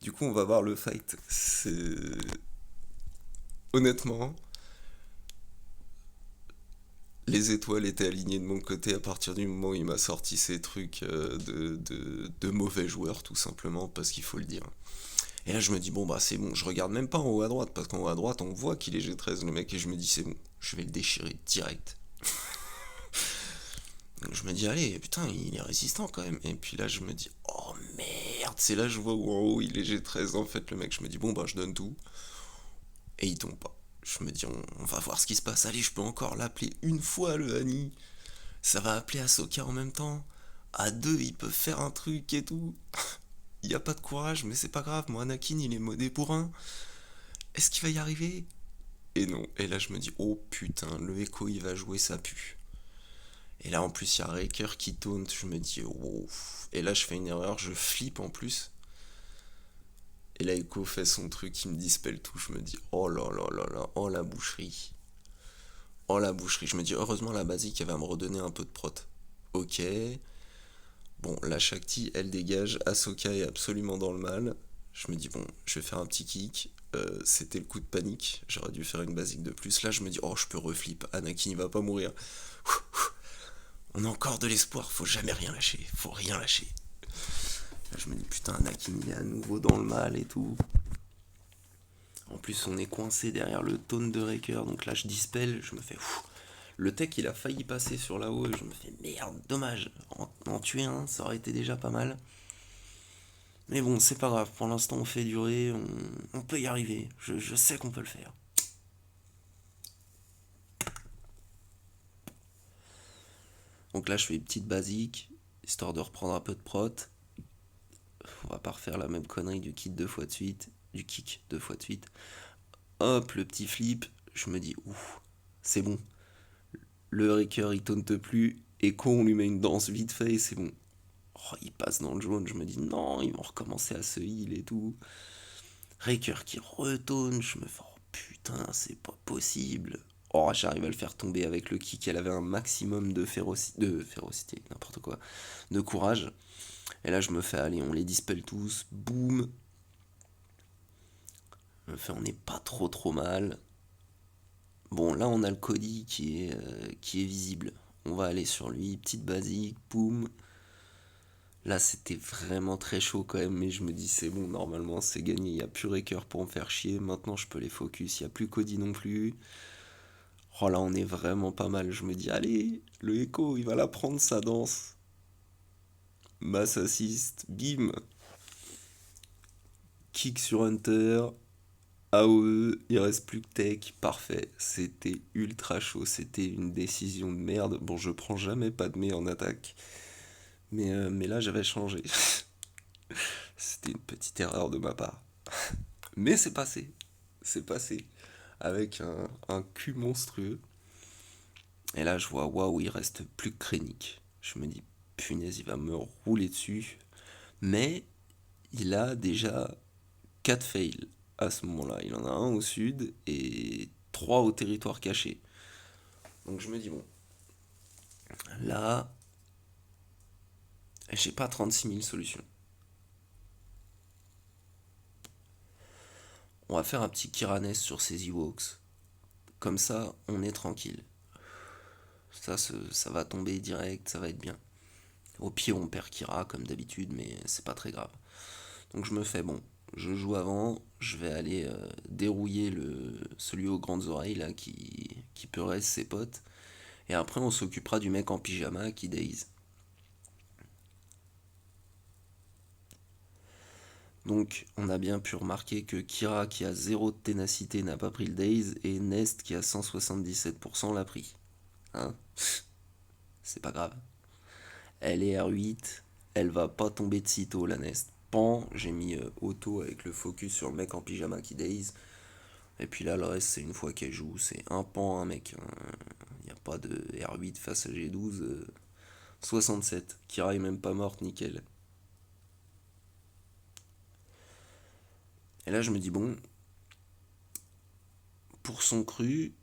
Du coup, on va voir le fight. Honnêtement, les étoiles étaient alignées de mon côté à partir du moment où il m'a sorti ces trucs de mauvais joueurs, tout simplement, parce qu'il faut le dire. Et là, je me dis, bon, bah c'est bon, je regarde même pas en haut à droite, parce qu'en haut à droite, on voit qu'il est G13, le mec, et je me dis, c'est bon, je vais le déchirer direct. Donc je me dis, allez, putain, il est résistant quand même. Et puis là, je me dis, oh merde. merde, c'est là je vois où en haut il est G13 en fait le mec, je me dis bon bah je donne tout, et il tombe pas. Je me dis on va voir ce qui se passe, allez je peux encore l'appeler une fois le Hani, ça va appeler Ahsoka en même temps, à deux ils peuvent faire un truc et tout, il y a pas de courage mais c'est pas grave, moi Anakin il est modé pour un, est-ce qu'il va y arriver? Et non, et là je me dis oh putain, le Echo il va jouer, ça pue. Et là en plus il y a Raker qui taunt, je me dis oh. Et là je fais une erreur, je flippe en plus. Et là Echo fait son truc, il me dispelle tout, je me dis oh là là là là, oh la boucherie. Oh la boucherie, je me dis heureusement la basique elle va me redonner un peu de prot. Ok. Bon, la Shakti elle dégage, Ahsoka est absolument dans le mal. Je me dis bon, je vais faire un petit kick. C'était le coup de panique, j'aurais dû faire une basique de plus. Là je me dis oh je peux reflip, Anakin il va pas mourir. On a encore de l'espoir, faut jamais rien lâcher, faut rien lâcher. Là, je me dis putain, Anakin il est à nouveau dans le mal et tout. En plus, on est coincé derrière le taunt de Raker, donc là je dispel, je me fais ouf. Le tech il a failli passer sur là-haut et je me fais merde, dommage. En tuer un, ça aurait été déjà pas mal. Mais bon, c'est pas grave, pour l'instant on fait durer, on peut y arriver, je sais qu'on peut le faire. Donc là je fais une petite basique, histoire de reprendre un peu de prot. On va pas refaire la même connerie du kick deux fois de suite. Du kick deux fois de suite. Hop, le petit flip. Je me dis, ouf, c'est bon. Le Raker il taunte plus. Et on lui met une danse vite fait et c'est bon. Oh, il passe dans le jaune. Je me dis, non, ils vont recommencer à se heal et tout. Raker qui retourne. Je me fais, oh putain, c'est pas possible. Oh, j'arrive à le faire tomber avec le kick. Elle avait un maximum de férocité, n'importe quoi. De courage. Et là, je me fais, allez, on les dispelle tous. Boum. Enfin, on n'est pas trop mal. Bon, là, on a le Cody qui est visible. On va aller sur lui, petite basique, boum. Là, c'était vraiment très chaud quand même, mais je me dis, c'est bon, normalement, c'est gagné. Il n'y a plus Raker pour me faire chier. Maintenant, je peux les focus. Il n'y a plus Cody non plus. Oh là, on est vraiment pas mal. Je me dis, allez, le Echo, il va la prendre sa danse. Mass assist, bim. Kick sur Hunter. AOE, il reste plus que Tech, parfait. C'était ultra chaud, c'était une décision de merde. Bon, je prends jamais pas de en attaque, mais là j'avais changé. C'était une petite erreur de ma part. Mais c'est passé, avec un cul monstrueux. Et là je vois, waouh, il reste plus que Krennic. Je me dis, punaise, il va me rouler dessus. Mais il a déjà 4 fails à ce moment-là. Il en a un au sud et 3 au territoire caché. Donc je me dis, bon, là, j'ai pas 36 000 solutions. On va faire un petit Kiranes sur ces Ewoks. Comme ça, on est tranquille. Ça va tomber direct, ça va être bien. Au pire, on perd Kira comme d'habitude, mais c'est pas très grave. Donc je me fais, bon, je joue avant, je vais aller dérouiller celui aux grandes oreilles là qui peut rester ses potes. Et après, on s'occupera du mec en pyjama qui daze. Donc, on a bien pu remarquer que Kira, qui a 0 de ténacité, n'a pas pris le daze, et Nest, qui a 177%, l'a pris. Hein? C'est pas grave. Elle est R8, elle va pas tomber de sitôt, la Nest. Pan, j'ai mis auto avec le focus sur le mec en pyjama qui daze. Et puis là, le reste, c'est une fois qu'elle joue, c'est un pan, un mec. Il n'y a pas de R8 face à G12. 67. Kira est même pas morte, nickel. Et là, je me dis, bon, pour son cru,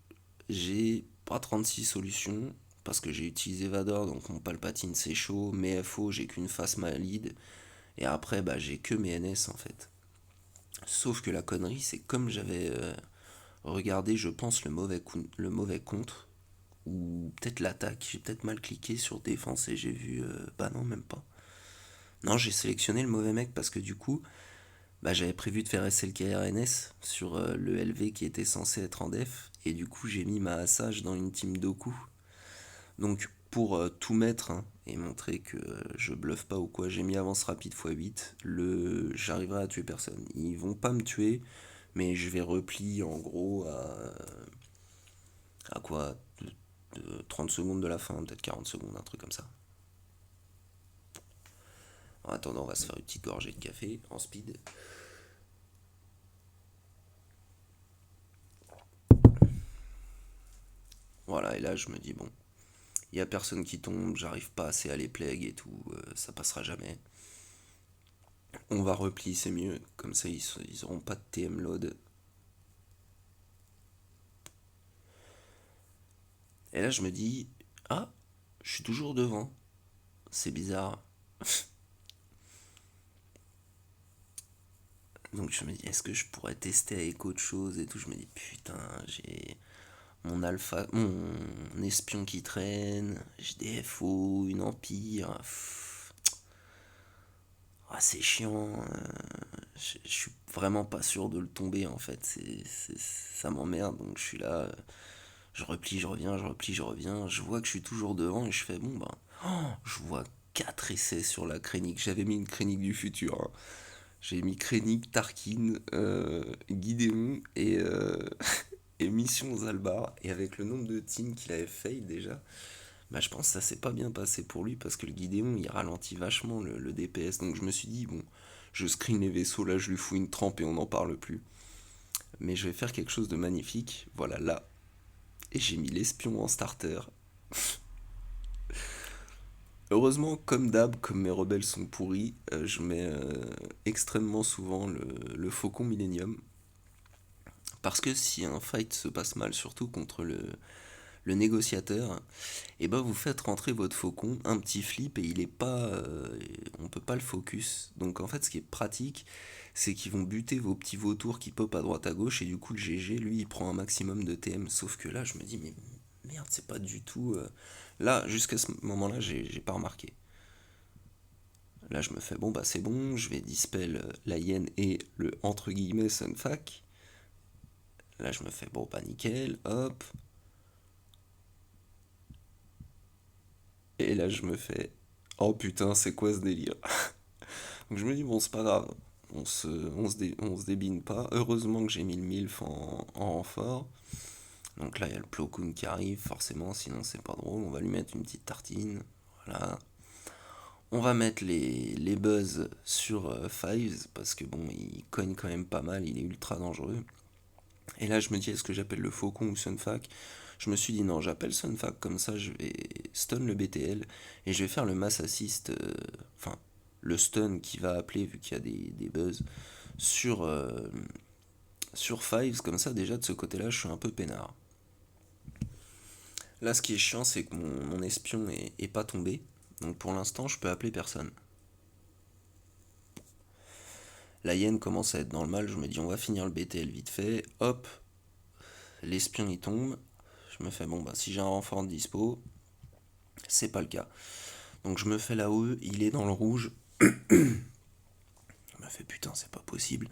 j'ai pas 36 solutions. Parce que j'ai utilisé Vador, donc mon Palpatine c'est chaud. Mes FO, j'ai qu'une face malide. Et après, bah, j'ai que mes NS en fait. Sauf que la connerie, c'est comme j'avais regardé, je pense, le mauvais contre. Ou peut-être l'attaque. J'ai peut-être mal cliqué sur défense et j'ai vu. Bah non, même pas. Non, j'ai sélectionné le mauvais mec parce que du coup, bah, j'avais prévu de faire SLKRNS sur le LV qui était censé être en def. Et du coup, j'ai mis ma Assage dans une team Doku. Donc, pour tout mettre hein, et montrer que je bluffe pas ou quoi, j'ai mis avance rapide x8. J'arriverai à tuer personne. Ils vont pas me tuer, mais je vais repli en gros à quoi 30 secondes de la fin, peut-être 40 secondes, un truc comme ça. En attendant, on va se faire une petite gorgée de café en speed. Voilà, et là je me dis, bon, il y a personne qui tombe, j'arrive pas assez à les plague et tout, ça passera jamais. On va repli, c'est mieux, comme ça ils auront pas de TM load. Et là je me dis, ah, je suis toujours devant, c'est bizarre. Donc je me dis, est-ce que je pourrais tester avec autre chose et tout. Je me dis, putain, j'ai mon alpha, mon espion qui traîne, j'ai des FO, une empire. Ah, c'est chiant. Je suis vraiment pas sûr de le tomber en fait. Ça m'emmerde. Donc je suis là, je replie, je reviens, je replie, je reviens. Je vois que je suis toujours devant et je fais, bon ben, je vois 4 essais sur la Krennic. J'avais mis une Krennic du futur, hein. J'ai mis Krennic, Tarkin, Gideon et Mission Zalbar. Et avec le nombre de teams qu'il avait fail déjà, bah, je pense que ça s'est pas bien passé pour lui parce que le Gideon il ralentit vachement le DPS. Donc je me suis dit, bon, je screen les vaisseaux, là je lui fous une trempe et on n'en parle plus. Mais je vais faire quelque chose de magnifique, voilà là. Et j'ai mis l'espion en starter. Heureusement, comme d'hab, comme mes rebelles sont pourris, je mets extrêmement souvent le Faucon Millennium. Parce que si un fight se passe mal, surtout contre le négociateur, et ben vous faites rentrer votre faucon, un petit flip et il est pas, on peut pas le focus. Donc en fait, ce qui est pratique, c'est qu'ils vont buter vos petits vautours qui pop à droite à gauche et du coup le GG, lui, il prend un maximum de TM. Sauf que là, je me dis mais merde, c'est pas du tout. Là, jusqu'à ce moment-là, j'ai pas remarqué. Là, je me fais bon bah c'est bon, je vais dispel la hyène et le entre guillemets sunfac. Là, je me fais bon bah nickel, hop. Et là, je me fais oh putain, c'est quoi ce délire? Donc je me dis, bon, c'est pas grave, on se débine pas. Heureusement que j'ai mis le MILF en renfort. Donc là, il y a le Plo Koon qui arrive, forcément, sinon c'est pas drôle. On va lui mettre une petite tartine. Voilà. On va mettre les buzz sur Fives, parce que bon, il cogne quand même pas mal, il est ultra dangereux. Et là, je me dis, est-ce que j'appelle le Faucon ou Sunfac? Je me suis dit, non, j'appelle Sunfac, comme ça, je vais stun le BTL, et je vais faire le mass assist, enfin, le stun qui va appeler, vu qu'il y a des buzz, sur, sur Fives, comme ça, déjà, de ce côté-là, je suis un peu peinard. Là, ce qui est chiant, c'est que mon espion est pas tombé, donc pour l'instant, je peux appeler personne. La hyène commence à être dans le mal, je me dis, on va finir le BTL vite fait, hop, l'espion il tombe. Je me fais bon bah si j'ai un renfort de dispo, c'est pas le cas. Donc je me fais la OE, il est dans le rouge. Je me fais putain c'est pas possible.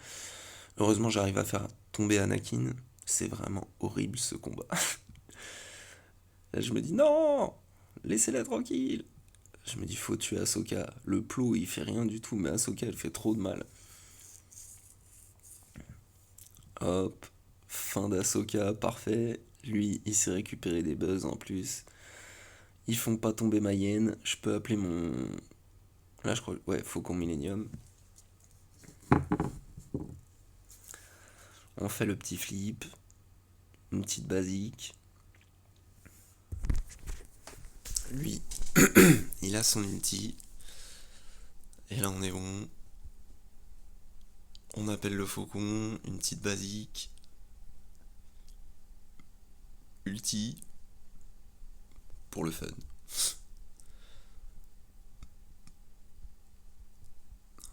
Heureusement j'arrive à faire tomber Anakin. C'est vraiment horrible ce combat. Là je me dis non, laissez-la tranquille. Je me dis faut tuer Ahsoka. Le plot il fait rien du tout, mais Ahsoka elle fait trop de mal. Hop, fin d'Ahsoka, parfait. Lui il s'est récupéré des buzz en plus. Ils font pas tomber ma hyène. Je peux appeler mon. Là, je crois. Ouais, Faucon Millennium. On fait le petit flip. Une petite basique. Lui, il a son ulti. Et là, on est bon. On appelle le Faucon. Une petite basique. Ulti. Pour le fun.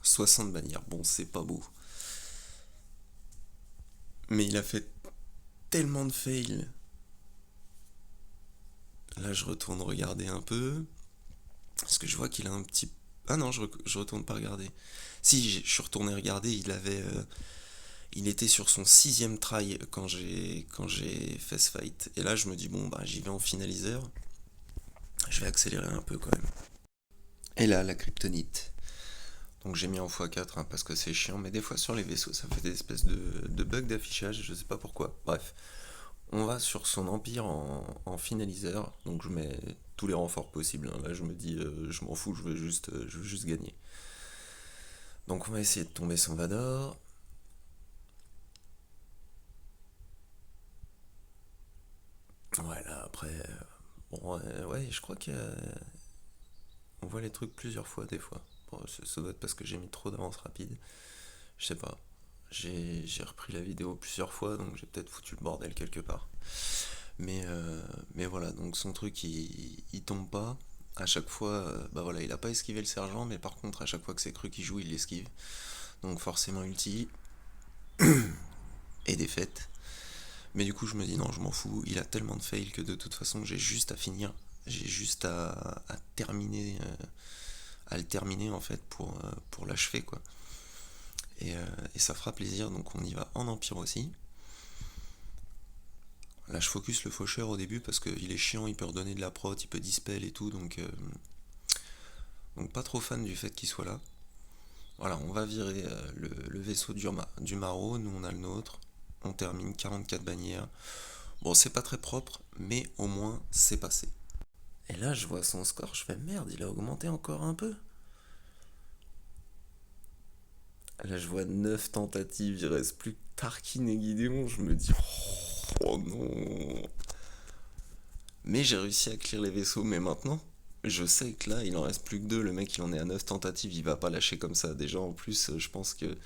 60 bannières. Bon, c'est pas beau. Mais il a fait tellement de fails. Là, je retourne regarder un peu. Parce que je vois qu'il a un petit. Ah non, je retourne pas regarder. Si, je suis retourné regarder, il avait. Il était sur son 6ème try quand j'ai fait ce fight. Et là, je me dis, bon, bah, j'y vais en finaliseur. Je vais accélérer un peu quand même. Et là, la kryptonite. Donc j'ai mis en x4 hein, parce que c'est chiant, mais des fois sur les vaisseaux ça fait des espèces de bugs d'affichage, je sais pas pourquoi. Bref, on va sur son empire en finaliseur, donc je mets tous les renforts possibles. Hein. Là je me dis, je m'en fous, je veux juste gagner. Donc on va essayer de tomber son Vador. Voilà, après, bon, ouais, je crois qu'on voit les trucs plusieurs fois des fois. Bon, ça doit être parce que j'ai mis trop d'avance rapide. Je sais pas. J'ai repris la vidéo plusieurs fois, donc j'ai peut-être foutu le bordel quelque part. Mais voilà, donc son truc il tombe pas. À chaque fois, bah voilà, il a pas esquivé le sergent, mais par contre, à chaque fois que c'est cru qu'il joue, il l'esquive. Donc forcément ulti et défaite. Mais du coup, je me dis non, je m'en fous, il a tellement de fail que de toute façon, j'ai juste à finir. J'ai juste à terminer, à le terminer en fait pour l'achever quoi. Et ça fera plaisir, donc on y va en empire aussi. Là, je focus le faucheur au début parce qu'il est chiant, il peut redonner de la prot, il peut dispel et tout, donc pas trop fan du fait qu'il soit là. Voilà, on va virer le vaisseau du Maro, nous on a le nôtre, on termine 44 bannières. Bon, c'est pas très propre, mais au moins c'est passé. Et là, je vois son score, je fais merde, il a augmenté encore un peu. Là, je vois 9 tentatives, il reste plus que Tarkin et Gideon, je me dis, oh non. Mais j'ai réussi à clear les vaisseaux, mais maintenant, je sais que là, il en reste plus que deux. Le mec, il en est à 9 tentatives, il va pas lâcher comme ça. Déjà, en plus, je pense que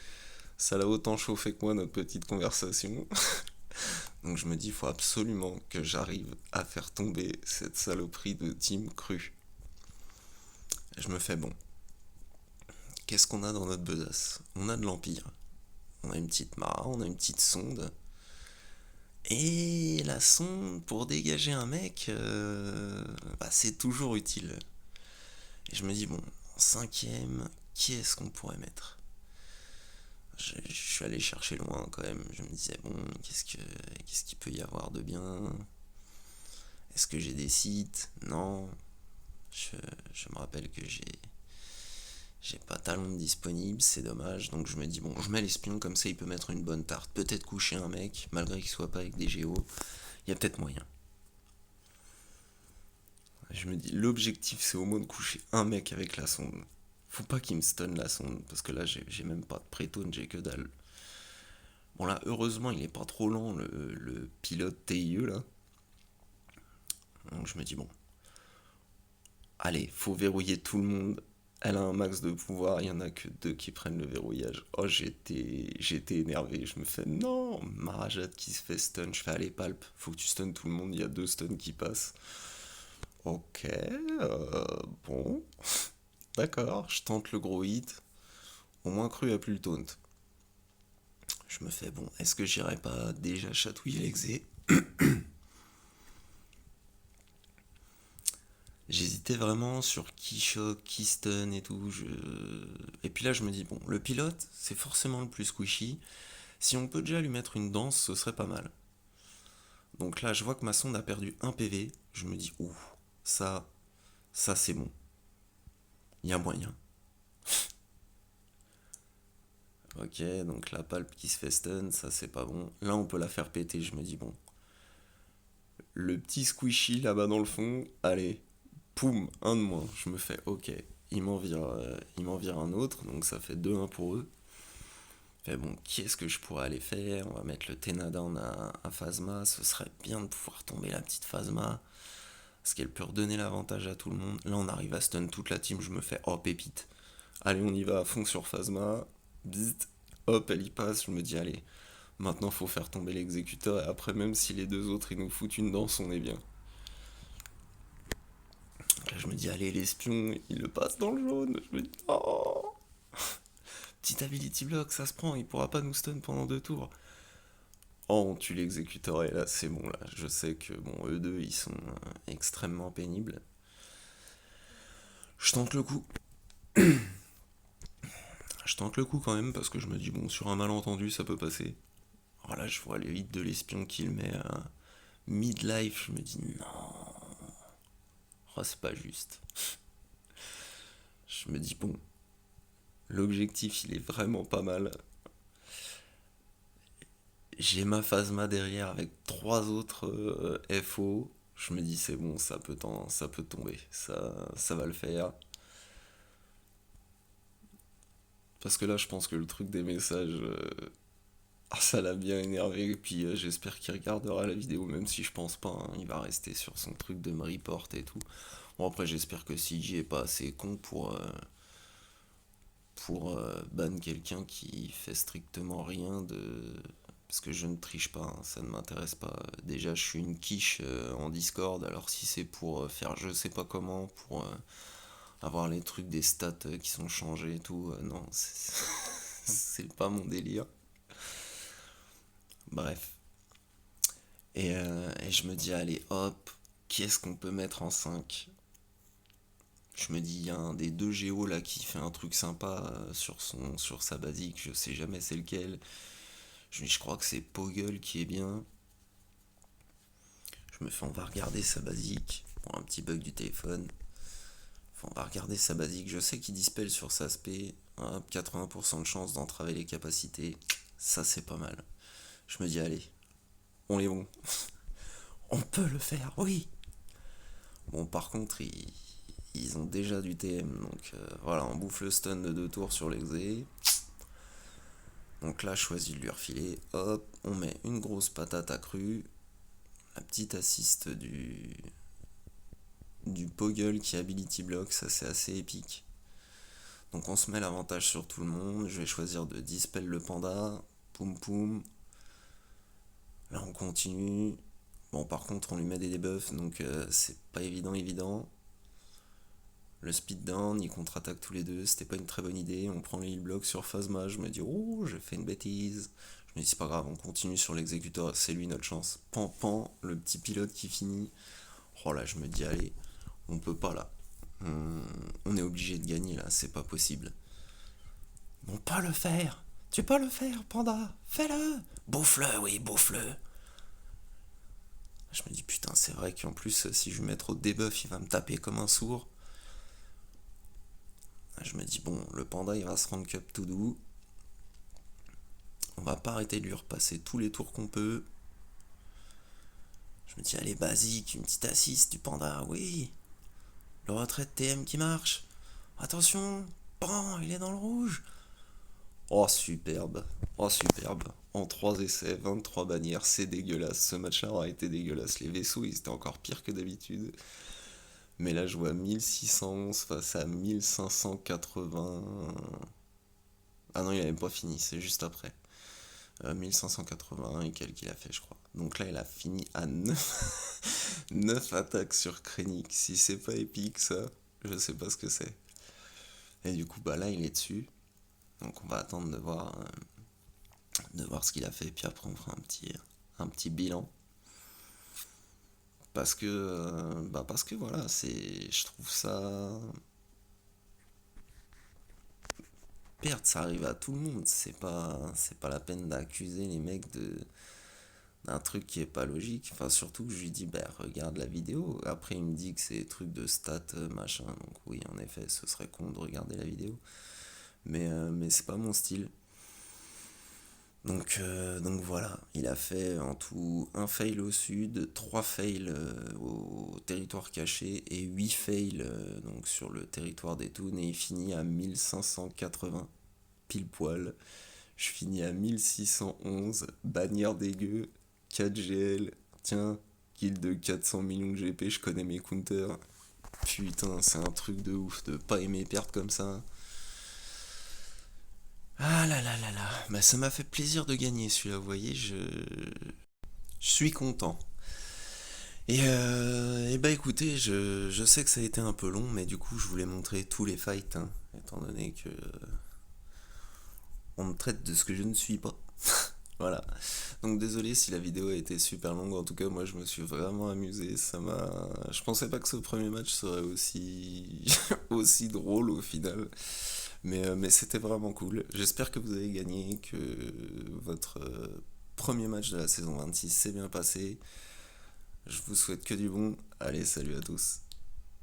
ça l'a autant chauffé que moi, notre petite conversation. Donc je me dis, il faut absolument que j'arrive à faire tomber cette saloperie de team cru. Je me fais bon. Qu'est-ce qu'on a dans notre besace? On a de l'Empire. On a une petite mara, on a une petite sonde. Et la sonde, pour dégager un mec, bah, c'est toujours utile. Et je me dis, bon, en cinquième, qui est-ce qu'on pourrait mettre? Je suis allé chercher loin quand même. Je me disais, bon, qu'est-ce qu'il peut y avoir de bien? Est-ce que j'ai des sites? Non. Je, je me rappelle que j'ai pas talent disponible, c'est dommage. Donc je me dis, bon, je mets l'espion comme ça, il peut mettre une bonne tarte. Peut-être coucher un mec, malgré qu'il soit pas avec des géos. Il y a peut-être moyen. Je me dis, l'objectif c'est au moins de coucher un mec avec la sonde. Faut pas qu'il me stun la sonde, parce que là j'ai même pas de prétone, j'ai que dalle. Bon là, heureusement, il est pas trop lent, le pilote TIE là. Donc je me dis, bon, allez, faut verrouiller tout le monde. Elle a un max de pouvoir, il y en a que deux qui prennent le verrouillage. Oh, j'étais énervé, je me fais, non, Marajat qui se fait stun. Je fais, allez, palp, faut que tu stun tout le monde, il y a deux stuns qui passent. Ok, bon, d'accord, je tente le gros hit. Au moins cru à plus le taunt. Je me fais, bon, est-ce que j'irai pas déjà chatouiller l'exé? J'hésitais vraiment sur qui choc, qui stun et tout. Et puis là, je me dis, bon, le pilote, c'est forcément le plus squishy. Si on peut déjà lui mettre une danse, ce serait pas mal. Donc là, je vois que ma sonde a perdu un PV. Je me dis, ouh, ça, ça c'est bon. Il y a moyen. Ok, donc la palpe qui se fait stun, ça c'est pas bon. Là, on peut la faire péter. Je me dis, bon, le petit squishy là-bas dans le fond, allez, poum, un de moins. Je me fais, ok, il m'en vire un autre, donc ça fait 2-1 pour eux. Fait bon, qui est-ce que je pourrais aller faire? On va mettre le Tenadan à Phasma. Ce serait bien de pouvoir tomber la petite Phasma. Parce qu'elle peut redonner l'avantage à tout le monde. Là, on arrive à stun toute la team. Je me fais, oh pépite. Allez, on y va à fond sur Phasma. Bzzt. Hop, elle y passe. Je me dis, allez, maintenant faut faire tomber l'exécuteur. Et après, même si les deux autres ils nous foutent une danse, on est bien. Là, je me dis, allez, l'espion, il le passe dans le jaune. Je me dis, oh, petit ability block, ça se prend, il pourra pas nous stun pendant 2 tours. Oh, on tue l'exécuteur et là, c'est bon, là. Je sais que, bon, eux deux, ils sont extrêmement pénibles. Je tente le coup. Je tente le coup quand même parce que je me dis, bon, sur un malentendu, ça peut passer. Voilà, je vois le hit de l'espion qu'il met à midlife. Je me dis, non. Oh, c'est pas juste. Je me dis, bon, l'objectif il est vraiment pas mal. J'ai ma Phasma derrière avec trois autres FO. Je me dis, c'est bon, ça peut tomber. Ça va le faire. Parce que là, je pense que le truc des messages, ça l'a bien énervé. Et puis j'espère qu'il regardera la vidéo, même si je pense pas, hein. Il va rester sur son truc de me report et tout. Bon, après, j'espère que CJ est pas assez con pour ban quelqu'un qui fait strictement rien de. Parce que je ne triche pas, hein, ça ne m'intéresse pas. Déjà, je suis une quiche en Discord, alors si c'est pour faire je sais pas comment, pour avoir les trucs des stats qui sont changés et tout, non, c'est pas mon délire. Bref. Et je me dis, allez, hop, qui est-ce qu'on peut mettre en 5? Je me dis, il y a un des deux Géos là qui fait un truc sympa sur sa basique, je sais jamais c'est lequel. Je crois que c'est Poggle qui est bien. Je me fais, on va regarder sa basique. Pour un petit bug du téléphone. On va regarder sa basique. Je sais qu'il dispel sur sa SP. Hop, 80% de chance d'entraver les capacités. Ça, c'est pas mal. Je me dis, allez, on est bon. On peut le faire, oui. Bon, par contre, ils ont déjà du TM. Donc voilà, on bouffe le stun de 2 tours sur l'exé. Donc là, je choisis de lui refiler. Hop, on met une grosse patate accrue. La petite assist du Poggle qui ability block, ça c'est assez épique. Donc on se met l'avantage sur tout le monde. Je vais choisir de dispel le panda. Poum poum. Là on continue. Bon, par contre on lui met des debuffs, donc c'est pas évident. Le speed down, il contre-attaque tous les deux, c'était pas une très bonne idée. On prend les heal blocks sur Phasma, je me dis, oh, j'ai fait une bêtise. Je me dis, c'est pas grave, on continue sur l'exécuteur, c'est lui notre chance. Pan pan, le petit pilote qui finit. Oh là, je me dis, allez, on peut pas là. On est obligé de gagner là, c'est pas possible. On peut le faire. Tu peux le faire, panda. Fais-le. Bouffe-le, oui, bouffe-le. Je me dis, putain, c'est vrai qu'en plus, si je lui mets trop de debuff, il va me taper comme un sourd. Je me dis, bon, le panda, il va se rank up tout doux. On va pas arrêter de lui repasser tous les tours qu'on peut. Je me dis, allez, basique, une petite assist du panda, oui. Le retrait de TM qui marche. Attention, pan, il est dans le rouge. Oh, superbe. Oh, superbe. En 3 essais, 23 bannières, c'est dégueulasse. Ce match-là aura été dégueulasse. Les vaisseaux, ils étaient encore pires que d'habitude. Mais là, je vois 1611 face à 1580. Ah non, il avait pas fini, c'est juste après. 1581 et quelques il a fait, je crois. Donc là, il a fini à 9 attaques sur Krennic. Si c'est pas épique, ça, je sais pas ce que c'est. Et du coup, bah là, il est dessus. Donc on va attendre de voir ce qu'il a fait. Puis après, on fera un petit bilan. Parce que voilà, je trouve ça. Perdre, ça arrive à tout le monde. C'est pas la peine d'accuser les mecs d'un truc qui est pas logique. Enfin, surtout que je lui dis, bah, regarde la vidéo. Après, il me dit que c'est des trucs de stats, machin. Donc, oui, en effet, ce serait con de regarder la vidéo. Mais c'est pas mon style. Donc voilà, il a fait en tout un fail au sud, 3 fails au territoire caché et 8 fails donc sur le territoire des Toons et il finit à 1580 pile poil. Je finis à 1611, bannière dégueu, 4 GL, tiens, kill de 400 millions de GP, je connais mes counters. Putain, c'est un truc de ouf de pas aimer perdre comme ça. Ah là là là là, bah ça m'a fait plaisir de gagner celui-là, vous voyez, je suis content. Et bah écoutez, je sais que ça a été un peu long, mais du coup je voulais montrer tous les fights, hein, étant donné que on me traite de ce que je ne suis pas. Voilà. Donc désolé si la vidéo a été super longue, en tout cas moi je me suis vraiment amusé, ça m'a. Je pensais pas que ce premier match serait aussi aussi drôle au final. Mais c'était vraiment cool. J'espère que vous avez gagné, que votre premier match de la saison 26 s'est bien passé. Je vous souhaite que du bon. Allez, salut à tous.